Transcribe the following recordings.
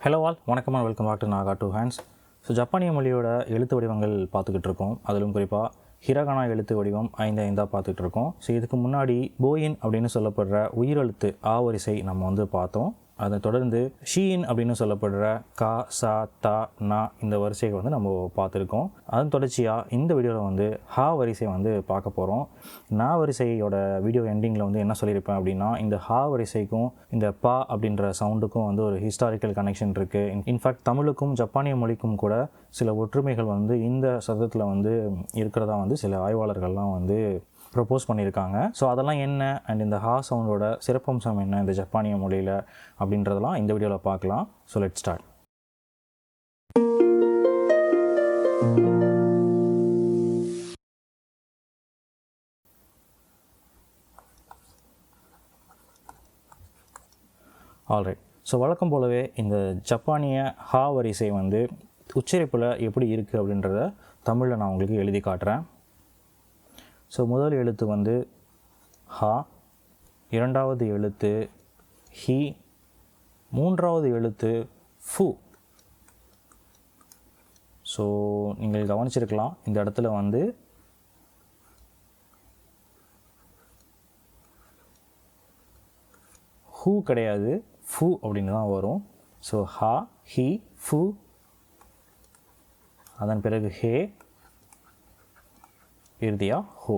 Hello all, வணக்கம் and welcome back to Naga two hands. So ஜப்பானிய மொழியோட எழுத்து வடிவங்கள் பார்த்துக்கிட்டு இருக்கோம். அதிலும் குறிப்பாக ஹிரகானா எழுத்து வடிவம் 5 பார்த்துக்கிட்டு இருக்கோம். ஸோ இதுக்கு முன்னாடி போயின் அப்படின்னு சொல்லப்படுற உயிரெழுத்து ஆ வரிசை நம்ம வந்து பார்த்தோம். அதை தொடர்ந்து ஷீயின் அப்படின்னு சொல்லப்படுற கா, சா, தா, நா இந்த வரிசையை வந்து நம்ம பார்த்துருக்கோம். அதன் தொடர்ச்சியாக இந்த வீடியோவில் வந்து ஹா வரிசை வந்து பார்க்க போகிறோம். நா வரிசையோட வீடியோ எண்டிங்கில் வந்து என்ன சொல்லியிருப்பேன் அப்படின்னா, இந்த ஹா வரிசைக்கும் இந்த பா அப்படின்ற சவுண்டுக்கும் வந்து ஒரு ஹிஸ்டாரிக்கல் கனெக்ஷன் இருக்குது. இன்ஃபேக்ட் தமிழுக்கும் ஜப்பானிய மொழிக்கும் கூட சில ஒற்றுமைகள் வந்து இந்த சதத்தில் வந்து இருக்கிறதா வந்து சில ஆய்வாளர்கள்லாம் வந்து ப்ரப்போஸ் பண்ணியிருக்காங்க. ஸோ அதெல்லாம் என்ன அண்ட் இந்த ஹா சவுண்டோட சிறப்பம்சம் என்ன இந்த ஜப்பானிய மொழியில் அப்படின்றதெல்லாம் இந்த வீடியோவில் பார்க்கலாம். So let start. Alright. So வழக்கம் போலவே இந்த ஜப்பானிய ஹா வரிசை வந்து உச்சரிப்பில் எப்படி இருக்குது அப்படின்றத தமிழில் நான் உங்களுக்கு எழுதி காட்டுறேன். ஸோ முதல் எழுத்து வந்து ஹா, இரண்டாவது எழுத்து ஹி, மூன்றாவது எழுத்து ஃபு. ஸோ நீங்கள் கவனிச்சிருக்கலாம், இந்த இடத்துல வந்து ஹூ கிடையாது, ஃபு அப்படின்னு தான் வரும். ஸோ ஹா, ஹி, ஃபு, அதன் பிறகு ஹே, இறுதியா ஹோ.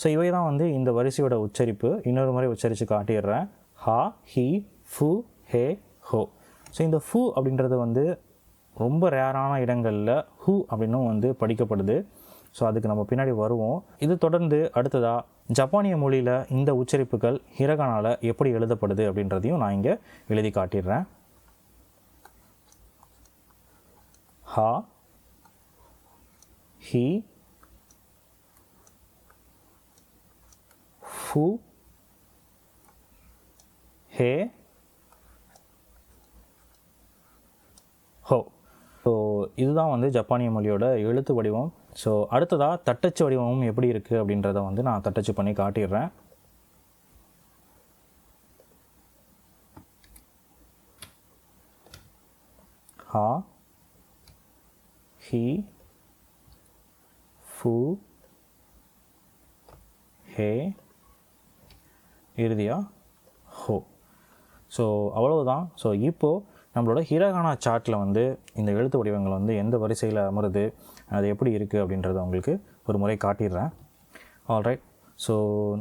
ஸோ இவை தான் வந்து இந்த வரிசையோட உச்சரிப்பு. இன்னொரு முறை உச்சரித்து காட்டிடுறேன். ஹா, ஹி, ஃபு, ஹே, ஹோ. ஸோ இந்த ஃபு அப்படின்றது வந்து ரொம்ப ரேரான இடங்களில் ஹூ அப்படின்னும் வந்து படிக்கப்படுது. ஸோ அதுக்கு நம்ம பின்னாடி வருவோம். இது தொடர்ந்து அடுத்ததாக ஜப்பானிய மொழியில் இந்த உச்சரிப்புகள் ஹிரகானால எப்படி எழுதப்படுது அப்படின்றதையும் நான் இங்கே எழுதி காட்டிடுறேன். ஹா, ஹி, ஃபு, ஹே, ஹோ. ஸோ இதுதான் வந்து ஜப்பானிய மொழியோட எழுத்து வடிவம். ஸோ அடுத்ததாக தட்டச்சு வடிவமும் எப்படி இருக்குது அப்படின்றத வந்து நான் தட்டச்சு பண்ணி காட்டிடுறேன். ஹா, ஹி, ஃபு, ஹே, இறுதியா ஹோ. ஸோ அவ்வளவுதான். ஸோ இப்போது நம்மளோட ஹிரகானா சார்ட்டில் வந்து இந்த எழுத்து வடிவங்கள் வந்து எந்த வரிசையில் அமருது, அது எப்படி இருக்குது அப்படின்றத உங்களுக்கு ஒரு முறை காட்டிடுறேன். ஆல்ரைட். ஸோ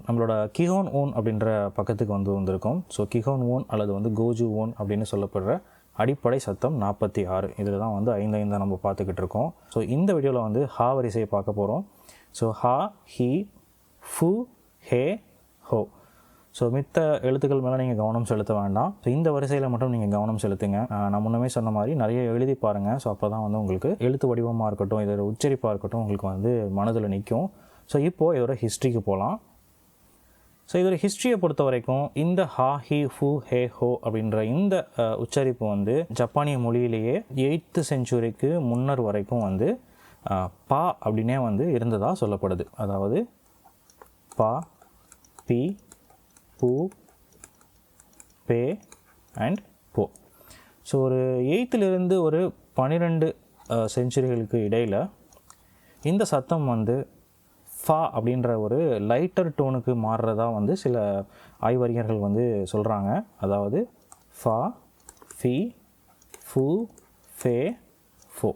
நம்மளோட கிஹோன் ஓன் அப்படின்ற பக்கத்துக்கு வந்திருக்கோம். ஸோ கிஹோன் ஓன் அல்லது வந்து கோஜு ஓன் அப்படின்னு சொல்லப்படுற அடிப்படை சத்தம் 46. இதில் தான் வந்து 5 நம்ம பார்த்துக்கிட்டு இருக்கோம். ஸோ இந்த வீடியோவில் வந்து ஹா வரிசையை பார்க்க போகிறோம். ஸோ ஹா, ஹி, ஃபு, ஹே, ஹோ. ஸோ மித்த எழுத்துக்கள் மேலே நீங்கள் கவனம் செலுத்த வேண்டாம். ஸோ இந்த வரிசையில் மட்டும் நீங்கள் கவனம் செலுத்துங்க. நான் முன்னமே சொன்ன மாதிரி நிறைய எழுதி பாருங்கள். ஸோ அப்போ தான் வந்து உங்களுக்கு எழுத்து வடிவமாக இருக்கட்டும், இதோட உச்சரிப்பாக இருக்கட்டும் உங்களுக்கு வந்து மனதில் நிற்கும். ஸோ இப்போது இதோட ஹிஸ்ட்ரிக்கு போகலாம். ஸோ இதோட ஹிஸ்ட்ரியை பொறுத்த வரைக்கும் இந்த ஹா, ஹி, ஃபு, ஹே, ஹோ அப்படின்ற இந்த உச்சரிப்பு வந்து ஜப்பானிய மொழியிலேயே 8th centuryக்கு முன்னர் வரைக்கும் வந்து பா அப்படின்னே வந்து இருந்ததாக சொல்லப்படுது. அதாவது பா, பி, பூ, பே அண்ட் போ. ஸோ ஒரு 8th ஒரு 12 செஞ்சுரிகளுக்கு இடையில் இந்த சத்தம் வந்து ஃபா அப்படின்ற ஒரு லைட்டர் டோனுக்கு மாறுறதா வந்து சில ஆய்வறிஞர்கள் வந்து சொல்கிறாங்க. அதாவது ஃபா, ஃபி, ஃபு, ஃபே, ஃபோ.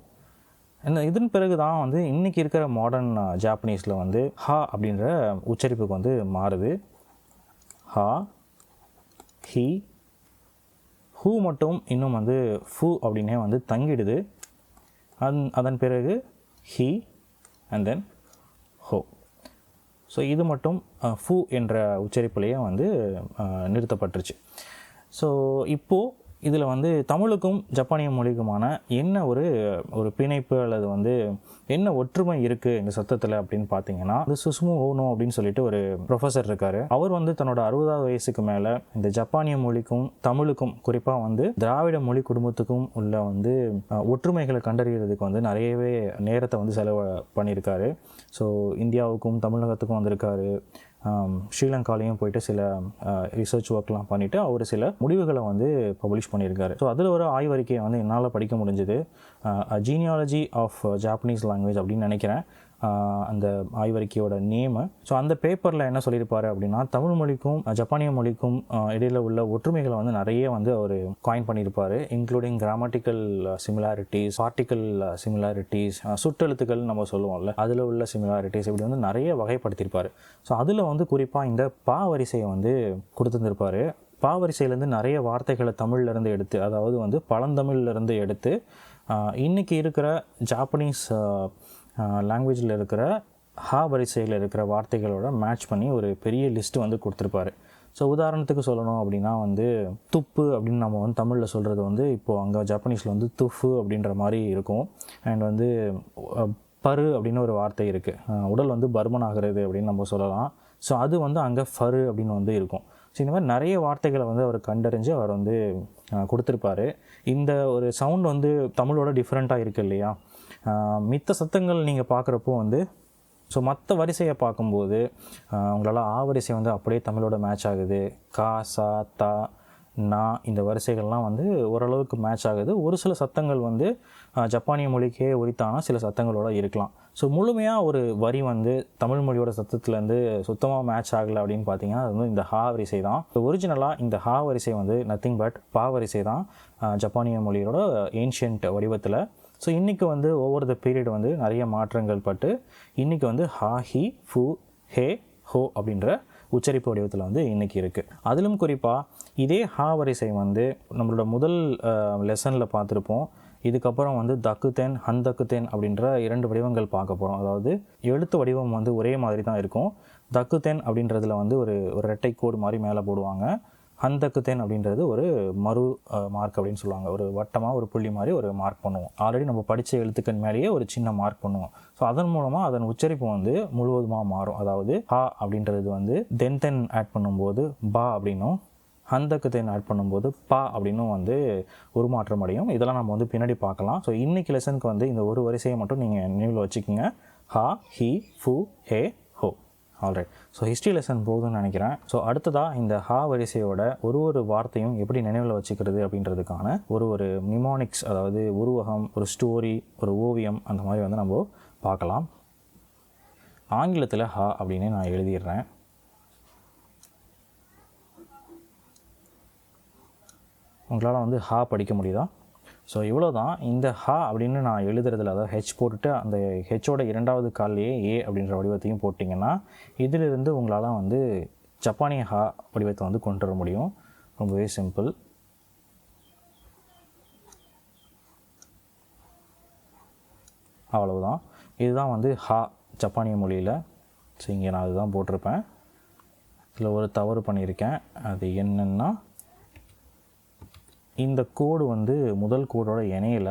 இதன் பிறகு தான் வந்து இன்றைக்கி இருக்கிற மாடர்ன் ஜாப்பனீஸில் வந்து ஹா அப்படின்ற உச்சரிப்புக்கு வந்து மாறுது. ஹா, ஹி, ஹூ மட்டும் இன்னும் வந்து ஃபு அப்படின்னே வந்து தங்கிடுது. அதன் பிறகு ஹி அண்ட் தென் ஹோ. ஸோ இது மட்டும் ஃபு என்ற உச்சரிப்புலேயே வந்து நிறுத்தப்பட்டுருச்சு. ஸோ இப்போது இதில் வந்து தமிழுக்கும் ஜப்பானிய மொழிக்குமான என்ன ஒரு பிணைப்பு அல்லது வந்து என்ன ஒற்றுமை இருக்குது இந்த சத்தத்தில் அப்படின்னு பார்த்தீங்கன்னா, சுசுமு ஓனோ அப்படின்னு சொல்லிட்டு ஒரு ப்ரொஃபஸர் இருக்கார். அவர் வந்து தன்னோட 60வது வயசுக்கு மேலே இந்த ஜப்பானிய மொழிக்கும் தமிழுக்கும் குறிப்பாக வந்து திராவிட மொழி குடும்பத்துக்கும் உள்ள வந்து ஒற்றுமைகளை கண்டறிகிறதுக்கு வந்து நிறையவே நேரத்தை வந்து செலவு பண்ணியிருக்காரு. ஸோ இந்தியாவுக்கும் தமிழகத்துக்கும் வந்திருக்காரு. ஸ்ரீலங்காலையும் போயிட்டு சில ரிசர்ச் ஒர்க்லாம் பண்ணிவிட்டு அவர் சில முடிவுகளை வந்து பப்ளிஷ் பண்ணியிருக்காரு. ஸோ அதில் ஒரு ஆய்வறிக்கையை வந்து என்னால் படிக்க முடிஞ்சுது. ஜீனியாலஜி ஆஃப் ஜாப்பனீஸ் லாங்குவேஜ் அப்படின்னு நினைக்கிறேன் அந்த ஆய்வறிக்கையோட நேமு. ஸோ அந்த பேப்பரில் என்ன சொல்லியிருப்பார் அப்படின்னா, தமிழ் மொழிக்கும் ஜப்பானிய மொழிக்கும் இடையில் உள்ள ஒற்றுமைகளை வந்து நிறைய வந்து அவர் காயின் பண்ணியிருப்பார். Including grammatical similarities, particle similarities, சுற்றெழுத்துக்கள் நம்ம சொல்லுவோம்ல, அதில் உள்ள சிமிலாரிட்டிஸ், இப்படி வந்து நிறைய வகைப்படுத்தியிருப்பார். ஸோ அதில் வந்து குறிப்பாக இந்த பா வரிசையை வந்து கொடுத்துருந்துருப்பார். பா வரிசையிலேருந்து நிறைய வார்த்தைகளை தமிழ்லேருந்து எடுத்து, அதாவது வந்து பழந்தமிழ்லேருந்து எடுத்து இன்றைக்கி இருக்கிற ஜாப்பனீஸ் லாங்குவேஜில் இருக்கிற ஹா வரிசையில் இருக்கிற வார்த்தைகளோட மேட்ச் பண்ணி ஒரு பெரிய லிஸ்ட்டு வந்து கொடுத்துருப்பாரு. ஸோ உதாரணத்துக்கு சொல்லணும் அப்படின்னா வந்து துப்பு அப்படின்னு நம்ம வந்து தமிழில் சொல்கிறது வந்து இப்போது அங்கே ஜாப்பனீஸில் வந்து துஃபு அப்படின்ற மாதிரி இருக்கும். அண்ட் வந்து பரு அப்படின்னு ஒரு வார்த்தை இருக்குது, உடல் வந்து பருமன் ஆகிறது அப்படின்னு நம்ம சொல்லலாம். ஸோ அது வந்து அங்கே ஃபரு அப்படின்னு வந்து இருக்கும். ஸோ இந்த மாதிரி நிறைய வார்த்தைகளை வந்து அவர் கண்டறிஞ்சு அவர் வந்து கொடுத்துருப்பாரு. இந்த ஒரு சவுண்ட் வந்து தமிழோட டிஃப்ரெண்ட்டாக இருக்குது இல்லையா. மித்த சத்தங்கள் நீங்கள் பார்க்குறப்போ வந்து ஸோ மற்ற வரிசையை பார்க்கும்போது உங்களால் ஆ வரிசை வந்து அப்படியே தமிழோட மேட்ச் ஆகுது. கா, சா, தா, நா இந்த வரிசைகள்லாம் வந்து ஓரளவுக்கு மேட்ச் ஆகுது. ஒரு சில சத்தங்கள் வந்து ஜப்பானிய மொழிக்கே உரித்தான சில சத்தங்களோட இருக்கலாம். ஸோ முழுமையாக ஒரு வரி வந்து தமிழ் மொழியோட சத்தத்துலேருந்து சுத்தமாக மேட்ச் ஆகலை அப்படின்னு பார்த்தீங்கன்னா அது வந்து இந்த ஹா வரிசை தான். ஒரிஜினலாக இந்த ஹா வரிசை வந்து நத்திங் பட் பா வரிசை தான் ஜப்பானிய மொழியோட ஏன்ஷியன்ட் வடிவத்தில். ஸோ இன்றைக்கி வந்து ஓவர் த பீரியட் வந்து நிறைய மாற்றங்கள் பட்டு இன்றைக்கி வந்து ஹா, ஹி, ஃபு, ஹே, ஹோ அப்படின்ற உச்சரிப்பு வடிவத்தில் வந்து இன்றைக்கி இருக்குது. அதிலும் குறிப்பாக இதே ஹா வரிசை வந்து நம்மளோட முதல் லெசனில் பார்த்துருப்போம். இதுக்கப்புறம் வந்து தக்குதென், ஹந்தக்குதென் அப்படின்ற 2 வடிவங்கள் பார்க்க போகிறோம். அதாவது எழுத்து வடிவம் வந்து ஒரே மாதிரி தான் இருக்கும். தக்குதென் அப்படின்றதுல வந்து ஒரு ரெட்டை கோடு மாதிரி மேலே போடுவாங்க. ஹந்தக்குதென் அப்படின்றது ஒரு மறு மார்க் அப்படின்னு சொல்லுவாங்க. ஒரு வட்டமாக ஒரு புள்ளி மாதிரி ஒரு மார்க் பண்ணுவோம். ஆல்ரெடி நம்ம படித்த எழுத்துக்கள் மேலேயே ஒரு சின்ன மார்க் பண்ணுவோம். ஸோ அதன் மூலமாக அதன் உச்சரிப்பு வந்து முழுவதுமாக மாறும். அதாவது ஹா அப்படின்றது வந்து தென் ஆட் பண்ணும்போது பா அப்படின்னும், ஹந்தக்குதென் ஆட் பண்ணும்போது பா அப்படின்னும் வந்து உருமாற்றம் அடையும். இதெல்லாம் நம்ம வந்து பின்னாடி பார்க்கலாம். ஸோ இன்றைக்கி லெசனுக்கு வந்து இந்த ஒரு வரிசையை மட்டும் நீங்கள் நினைவில் வச்சுக்கோங்க. ஹா, ஹி, ஃபு, ஹே, ஹோ. ஆல்ரைட். ஸோ ஹிஸ்ட்ரி லெசன் போகுதுன்னு நினைக்கிறேன். ஸோ அடுத்ததாக இந்த ஹா வரிசையோட ஒரு வார்த்தையும் எப்படி நினைவில் வச்சுக்கிறது அப்படின்றதுக்கான ஒரு நிமோனிக்ஸ், அதாவது உருவகம், ஒரு ஸ்டோரி, ஒரு ஓவியம், அந்த மாதிரி வந்து நம்ம பார்க்கலாம். ஆங்கிலத்தில் ஹா அப்படின்னு நான் எழுதிடுறேன். உங்களால் வந்து ஹா படிக்க முடியுதா? ஸோ இவ்வளோ தான். இந்த ஹா அப்படின்னு நான் எழுதுறதுல, அதாவது ஹெச் போட்டுட்டு அந்த ஹெச்சோட 2வது கால்லையே ஏ அப்படின்ற வடிவத்தையும் போட்டிங்கன்னா இதிலிருந்து உங்களால் வந்து ஜப்பானிய ஹா வடிவத்தை வந்து கொண்டு வர முடியும். ரொம்பவே சிம்பிள். அவ்வளவுதான். இதுதான் வந்து ஹா ஜப்பானிய மொழியில். ஸோ இங்கே நான் அதுதான் போட்டிருப்பேன். இதில் ஒரு தவறு பண்ணியிருக்கேன். அது என்னென்னா, இந்த கோடு வந்து முதல் கோடோட இணையில்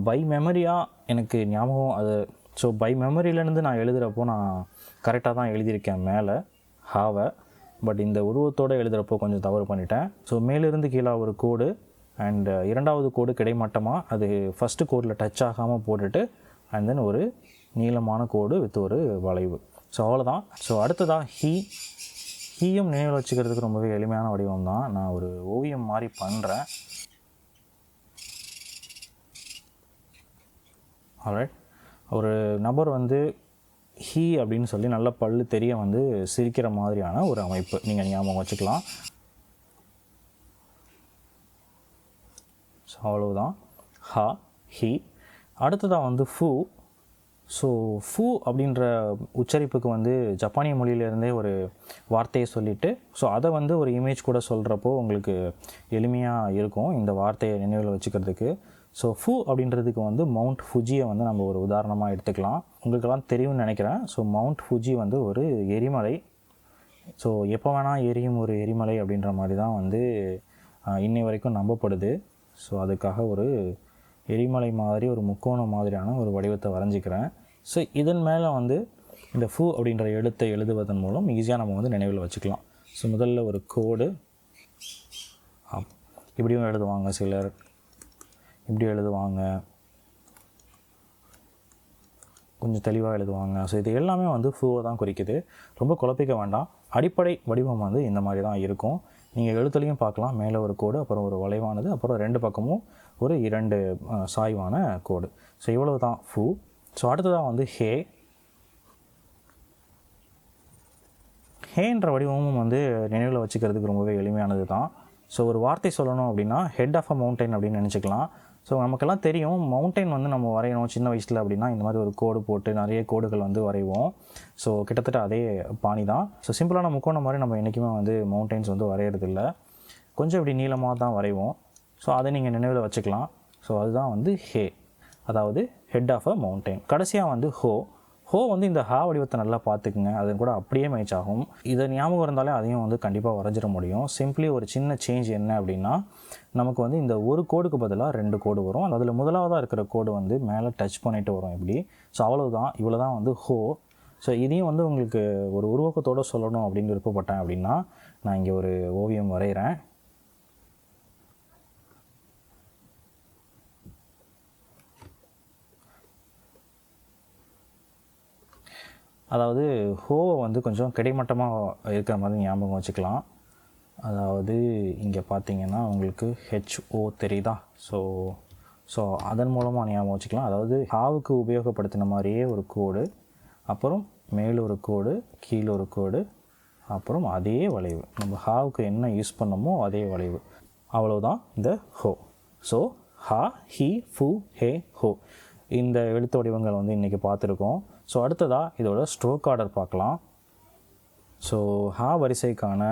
பை மெமரியாக எனக்கு ஞாபகம் அது. ஸோ பை மெமரியிலேருந்து நான் எழுதுகிறப்போ நான் கரெக்டாக தான் எழுதியிருக்கேன் மேலே ஹாவை. பட் இந்த உருவத்தோடு எழுதுகிறப்போ கொஞ்சம் தவறு பண்ணிட்டேன். ஸோ மேலிருந்து கீழே ஒரு கோடு அண்ட் 2வது கோடு கிடைமட்டமாக அது ஃபஸ்ட்டு கோடில் டச் ஆகாமல் போட்டுட்டு அண்ட் தென் ஒரு நீளமான கோடு வித் ஒரு வளைவு. ஸோ அவ்வளோதான். ஸோ அடுத்ததாக ஹீயும் நினைவில் வச்சுக்கிறதுக்கு ரொம்பவே எளிமையான வடிவம் தான். நான் ஒரு ஓவியம் மாதிரி பண்ணுறேன். ஆல்ரைட். ஒரு நபர் வந்து ஹீ அப்படின்னு சொல்லி நல்ல பல்லு தெரிய வந்து சிரிக்கிற மாதிரியான ஒரு அமைப்பு நீங்கள் ஞாபகம் வச்சுக்கலாம். ஸோ அவ்வளவுதான். ஹா, ஹி. அடுத்ததாக வந்து ஃபு. ஸோ ஃபு அப்படின்ற உச்சரிப்புக்கு வந்து ஜப்பானிய மொழியிலேருந்தே ஒரு வார்த்தையை சொல்லிவிட்டு ஸோ அதை வந்து ஒரு இமேஜ் கூட சொல்கிறப்போ உங்களுக்கு எளிமையாக இருக்கும் இந்த வார்த்தையை நினைவில் வச்சுக்கிறதுக்கு. ஸோ ஃபு அப்படின்றதுக்கு வந்து மவுண்ட் ஃபுஜியை வந்து நம்ம ஒரு உதாரணமாக எடுத்துக்கலாம். உங்களுக்கெல்லாம் தெரியும்னு நினைக்கிறேன். ஸோ மவுண்ட் ஃபுஜி வந்து ஒரு எரிமலை. ஸோ எப்போ வேணால் எரியும் ஒரு எரிமலை அப்படின்ற மாதிரி தான் வந்து இன்னை வரைக்கும் நம்பப்படுது. ஸோ அதுக்காக ஒரு எரிமலை மாதிரி ஒரு முக்கோணம் மாதிரியான ஒரு வடிவத்தை வரைஞ்சிக்கிறேன். ஸோ இதன் மேலே வந்து இந்த ஃபு அப்படின்ற எழுத்தை எழுதுவதன் மூலம் ஈஸியாக நம்ம வந்து நினைவில் வச்சுக்கலாம். ஸோ முதல்ல ஒரு கோடு, இப்படியும் எழுதுவாங்க சிலர், இப்படி எழுதுவாங்க, கொஞ்சம் தெளிவாக எழுதுவாங்க. ஸோ இது எல்லாமே வந்து ஃபூவை தான் குறிக்குது. ரொம்ப குழப்பிக்க வேண்டாம். அடிப்படை வடிவம் வந்து இந்த மாதிரி தான் இருக்கும். நீங்கள் எழுத்துலையும் பார்க்கலாம், மேலே ஒரு கோடு, அப்புறம் ஒரு வளைவானது, அப்புறம் 2 பக்கமும் ஒரு 2 சாய்வான கோடு. ஸோ இவ்வளவு தான் ஃபூ. ஸோ அடுத்ததாக வந்து ஹே. ஹேன்ற வடிவமும் வந்து நினைவில் வச்சுக்கிறதுக்கு ரொம்பவே எளிமையானது தான். ஸோ ஒரு வார்த்தை சொல்லணும் அப்படின்னா ஹெட் ஆஃப் அ மவுண்டைன் அப்படின்னு நினச்சிக்கலாம். ஸோ நமக்கெல்லாம் தெரியும் மவுண்டைன் வந்து நம்ம வரையணும் சின்ன வயசில் அப்படின்னா இந்த மாதிரி ஒரு கோடு போட்டு நிறைய கோடுகள் வந்து வரைவோம். ஸோ கிட்டத்தட்ட அதே பாணி தான். ஸோ சிம்பிளான முக்கோணம் மாதிரி நம்ம என்றைக்குமே வந்து மவுண்டைன்ஸ் வந்து வரைகிறதில்ல, கொஞ்சம் இப்படி நீளமாக தான் வரைவோம். ஸோ அதை நீங்கள் நினைவில் வச்சுக்கலாம். ஸோ அதுதான் வந்து ஹே, அதாவது ஹெட் ஆஃப் அ மவுண்டைன். கடைசியாக வந்து ஹோ. ஹோ வந்து இந்த ஹா வடிவத்தை நல்லா பார்த்துக்குங்க, அது கூட அப்படியே மேட்ச் ஆகும். இதை ஞாபகம் இருந்தாலே அதையும் வந்து கண்டிப்பாக வரைஞ்சிட முடியும். சிம்பிளி ஒரு சின்ன சேஞ்ச் என்ன அப்படின்னா, நமக்கு வந்து இந்த ஒரு கோடுக்கு பதிலாக 2 கோடு வரும். அதில் முதலாவதாக இருக்கிற கோடு வந்து மேலே டச் பண்ணிட்டு வரும் இப்படி. ஸோ அவ்வளவுதான், இவ்வளோ தான் வந்து ஹோ. ஸோ இதையும் வந்து உங்களுக்கு ஒரு உருவக்கத்தோடு சொல்லணும் அப்படின்னு விருப்பப்பட்டேன் அப்படின்னா, நான் இங்கே ஒரு ஓவியம் வரைகிறேன். அதாவது ஹோவை வந்து கொஞ்சம் கிடைமட்டமாக இருக்கிற மாதிரி ஞாபகம் வச்சுக்கலாம். அதாவது இங்கே பார்த்தீங்கன்னா உங்களுக்கு ஹெச்ஓ தெரியுதா? ஸோ அதன் மூலமாக ஞாபகம் வச்சுக்கலாம். அதாவது ஹாவுக்கு உபயோகப்படுத்தின மாதிரியே ஒரு கோடு, அப்புறம் மேலே ஒரு கோடு, கீழே ஒரு கோடு, அப்புறம் அதே வளைவு. நம்ம ஹாவுக்கு என்ன யூஸ் பண்ணமோ அதே வளைவு. அவ்வளோதான் இந்த ஹோ. ஸோ ஹா, ஹி, ஃபு, ஹே, ஹோ இந்த எழுத்து வடிவங்கள் வந்து இன்றைக்கி பார்த்துருக்கோம். ஸோ அடுத்ததாக இதோட ஸ்ட்ரோக் ஆர்டர் பார்க்கலாம். ஸோ ஹா வரிசைக்கான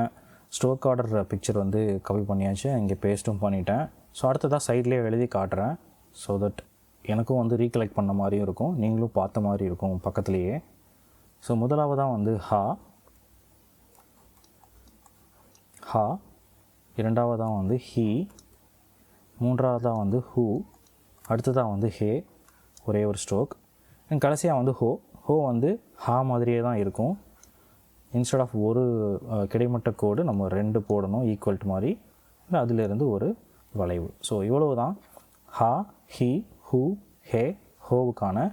ஸ்ட்ரோக் ஆர்டர் பிக்சர் வந்து காப்பி பண்ணியாச்சு, இங்கே பேஸ்ட்டும் பண்ணிட்டேன். ஸோ அடுத்ததாக சைட்லேயே எழுதி காட்டுறேன். ஸோ தட் எனக்கும் வந்து ரீகலெக்ட் பண்ண மாதிரியும் இருக்கும், நீங்களும் பார்த்த மாதிரி இருக்கும் பக்கத்துலேயே. ஸோ முதலாவதாக வந்து ஹா, ஹா. இரண்டாவதாக வந்து ஹி. மூன்றாவதாக வந்து ஹூ. அடுத்ததாக வந்து ஹே, ஒரே ஒரு ஸ்ட்ரோக். கடைசியாக வந்து ஹோ. ஹோ வந்து ஹா மாதிரியே தான் இருக்கும். இன்ஸ்டெட் ஆஃப் ஒரு கிடைமட்ட கோடு நம்ம 2 போடணும் ஈக்குவல் டு மாதிரி, அதிலிருந்து ஒரு வளைவு. ஸோ இவ்வளவு தான் ஹா, ஹி, ஹூ, ஹே, ஹோவுக்கான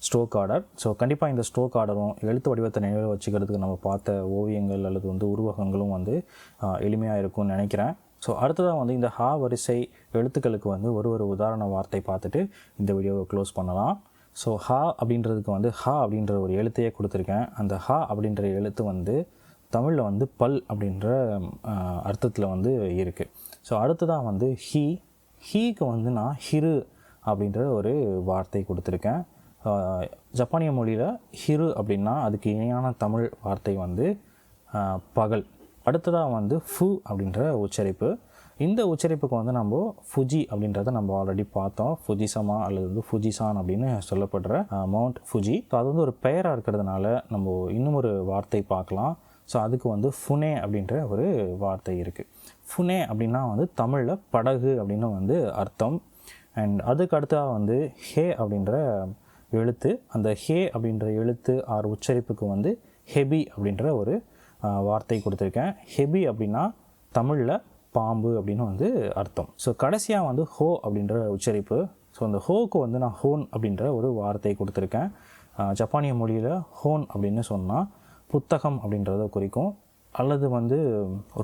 ஸ்ட்ரோக் ஆர்டர். ஸோ கண்டிப்பாக இந்த ஸ்ட்ரோக் ஆர்டரும் எழுத்து வடிவத்தை நினைவில் வச்சுக்கிறதுக்கு நம்ம பார்த்த ஓவியங்கள் அல்லது வந்து உருவகங்களும் வந்து எளிமையாக இருக்கும்னு நினைக்கிறேன். ஸோ அடுத்ததாக வந்து இந்த ஹா வரிசை எழுத்துக்களுக்கு வந்து ஒரு உதாரண வார்த்தை பார்த்துட்டு இந்த வீடியோவை க்ளோஸ் பண்ணலாம். ஸோ ஹா அப்படின்றதுக்கு வந்து ஹா அப்படின்ற ஒரு எழுத்தையே கொடுத்துருக்கேன். அந்த ஹா அப்படின்ற எழுத்து வந்து தமிழில் வந்து பல் அப்படின்ற அர்த்தத்தில் வந்து இருக்குது. ஸோ அடுத்ததாக வந்து ஹி. ஹீக்கு வந்து நான் ஹிரு அப்படின்ற ஒரு வார்த்தை கொடுத்துருக்கேன். ஜப்பானிய மொழியில் ஹிரு அப்படின்னா அதுக்கு இணையான தமிழ் வார்த்தை வந்து பகல். அடுத்ததாக வந்து ஃபு அப்படின்ற உச்சரிப்பு. இந்த உச்சரிப்புக்கு வந்து நம்ம ஃபுஜி அப்படின்றத நம்ம ஆல்ரெடி பார்த்தோம். ஃபுஜிசமா அல்லது வந்து ஃபுஜிசான் அப்படின்னு சொல்லப்படுற மவுண்ட் ஃபுஜி. ஸோ அது வந்து ஒரு பெயராக இருக்கிறதுனால நம்ம இன்னும் ஒரு வார்த்தை பார்க்கலாம். ஸோ அதுக்கு வந்து ஃபுனே அப்படின்ற ஒரு வார்த்தை இருக்குது. ஃபுனே அப்படின்னா வந்து தமிழில் படகு அப்படின்னு வந்து அர்த்தம். அண்ட் அதுக்கு அடுத்ததாக வந்து ஹே அப்படின்ற எழுத்து. அந்த ஹே அப்படின்ற எழுத்து ஆர் உச்சரிப்புக்கு வந்து ஹெபி அப்படின்ற ஒரு வார்த்தை கொடுத்துருக்கேன். ஹெபி அப்படின்னா தமிழில் பாம்பு அப்படின்னு வந்து அர்த்தம். ஸோ கடைசியாக வந்து ஹோ அப்படின்ற உச்சரிப்பு. ஸோ அந்த ஹோக்கு வந்து நான் ஹோன் அப்படின்ற ஒரு வார்த்தை கொடுத்துருக்கேன். ஜப்பானிய மொழியில் ஹோன் அப்படின்னு சொன்னால் புத்தகம் அப்படின்றத குறிக்கும், அல்லது வந்து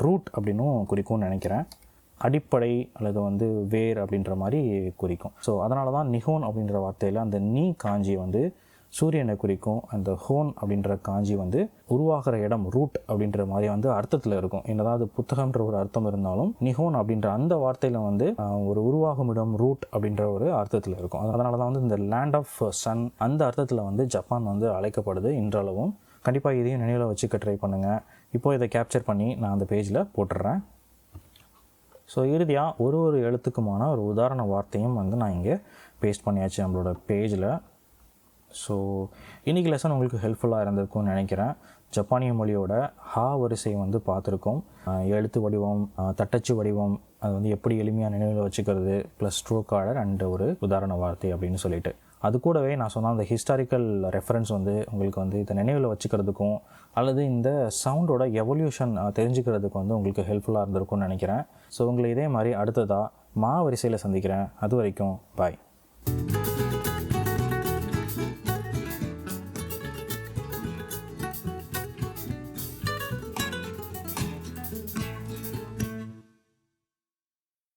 ரூட் அப்படின்னும் குறிக்கும்னு நினைக்கிறேன். அடிப்படை அல்லது வந்து வேர் அப்படின்ற மாதிரி குறிக்கும். ஸோ அதனால தான் நிஹோன் அப்படின்ற வார்த்தையில் அந்த நீ காஞ்சி வந்து சூரியனை குறிக்கும். அந்த ஹோன் அப்படின்ற காஞ்சி வந்து உருவாகிற இடம் ரூட் அப்படின்ற மாதிரி வந்து அர்த்தத்தில் இருக்கும். என்னதாவது புத்தகம்ன்ற ஒரு அர்த்தம் இருந்தாலும் நிஹோன் அப்படின்ற அந்த வார்த்தையில் வந்து ஒரு உருவாகும் இடம் ரூட் அப்படின்ற ஒரு அர்த்தத்தில் இருக்கும். அதனால தான் வந்து இந்த லேண்ட் ஆஃப் சன் அந்த அர்த்தத்தில் வந்து ஜப்பான் வந்து அழைக்கப்படுது இன்றளவும். கண்டிப்பாக இதையும் நினைவில் வச்சுக்க ட்ரை பண்ணுங்கள். இப்போது இதை கேப்சர் பண்ணி நான் அந்த பேஜில் போட்டுடுறேன். ஸோ இறுதியாக ஒரு எழுத்துக்குமான ஒரு உதாரண வார்த்தையும் வந்து நான் இங்கே பேஸ்ட் பண்ணியாச்சு நம்மளோட பேஜில். ஸோ இன்றைக்கி லெசன் உங்களுக்கு ஹெல்ப்ஃபுல்லாக இருந்திருக்கும்னு நினைக்கிறேன். ஜப்பானிய மொழியோட ஹா வரிசை வந்து பார்த்துருக்கோம். எழுத்து வடிவம், தட்டச்சு வடிவம், அது வந்து எப்படி எளிமையாக நினைவில் வச்சுக்கிறது, ப்ளஸ் ஸ்ட்ரோக் ஆர்டர் அண்ட் ஒரு உதாரண வார்த்தை அப்படின்னு சொல்லிட்டு. அது கூடவே நான் சொன்ன அந்த ஹிஸ்டாரிக்கல் ரெஃபரன்ஸ் வந்து உங்களுக்கு வந்து இதை நினைவில் வச்சுக்கிறதுக்கும் அல்லது இந்த சவுண்டோட எவல்யூஷன் தெரிஞ்சுக்கிறதுக்கு வந்து உங்களுக்கு ஹெல்ப்ஃபுல்லாக இருந்திருக்கும்னு நினைக்கிறேன். ஸோ உங்களை இதே மாதிரி அடுத்ததாக மா வரிசையில் சந்திக்கிறேன். அது வரைக்கும் பாய்.